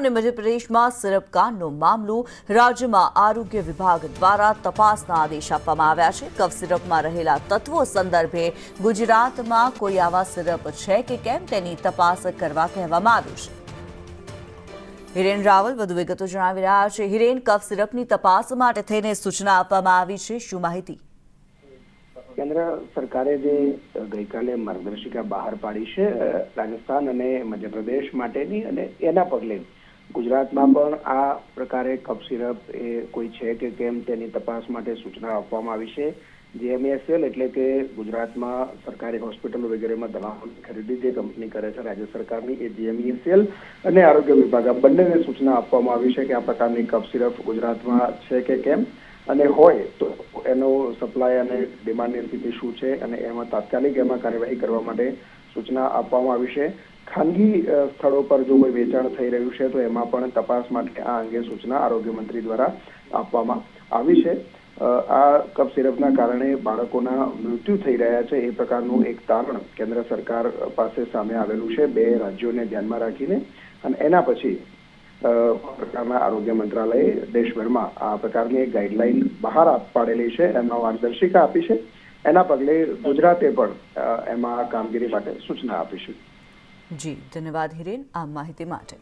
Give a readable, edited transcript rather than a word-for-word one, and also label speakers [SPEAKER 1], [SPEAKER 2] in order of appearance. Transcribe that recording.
[SPEAKER 1] અને મધ્યપ્રદેશમાં સિરપ કાંડનો મામલો રાજ્યમાં આરોગ્ય વિભાગ દ્વારા તપાસના આદેશ આપવામાં આવ્યા છે। કફ સિરપમાં રહેલા તત્વો સંદર્ભે ગુજરાતમાં કોઈ આવા સિરપ છે કે કેમ તેની તપાસ કરવા કહેવામાં આવ્યું છે। હિરેન રાવલ વધુ વિગતો જણાવી રહ્યા છે। હિરેન, કફ સિરપની તપાસ માટે થઈને સૂચના આપવામાં આવી છે, શું માહિતી?
[SPEAKER 2] કેન્દ્ર સરકારે જે ગઈકાલે માર્ગદર્શિકા બહાર પાડી છે રાજસ્થાન અને મધ્યપ્રદેશ માટેની, અને એના પગલે ગુજરાતમાં પણ આ પ્રકારે કફ સિરપ એ કોઈ છે કે કેમ તેની તપાસ માટે સૂચના આપવામાં આવી છે। GMESL એટલે કે ગુજરાતમાં સરકારી હોસ્પિટલો વગેરેમાં દવાઓની ખરીદી જે કંપની કરે છે રાજ્ય સરકારની, એ GMESL અને આરોગ્ય વિભાગ આ બંનેને સૂચના આપવામાં આવી છે કે આ પ્રકારની કફ સિરપ ગુજરાતમાં છે કે કેમ, અને હોય તો એનો સપ્લાય અને ડિમાન્ડની સ્થિતિ શું છે, અને એમાં તાત્કાલિક એમાં કાર્યવાહી કરવા માટે સૂચના આપવામાં આવી છે। ખાનગી સ્થળો પર જો કોઈ વેચાણ થઈ રહ્યું છે તો એમાં પણ તપાસ માટે આ અંગે સૂચના આરોગ્ય મંત્રી દ્વારા આપવામાં આવી છે। આ કફ સિરપના કારણે બાળકોના મૃત્યુ થઈ રહ્યા છે એ પ્રકારનું એક તારણ કેન્દ્ર સરકાર પાસે સામે આવેલું છે 2 રાજ્યોને ધ્યાનમાં રાખીને, અને એના પછી પ્રકારના આરોગ્ય મંત્રાલયે દેશભરમાં આ પ્રકારની એક ગાઈડલાઈન બહાર પાડેલી છે, એમાં માર્ગદર્શિકા આપી છે। એના પગલે ગુજરાતે પણ એમાં કામગીરી માટે સૂચના આપી છે।
[SPEAKER 1] જી, ધન્યવાદ હિરેન આ માહિતી માટે।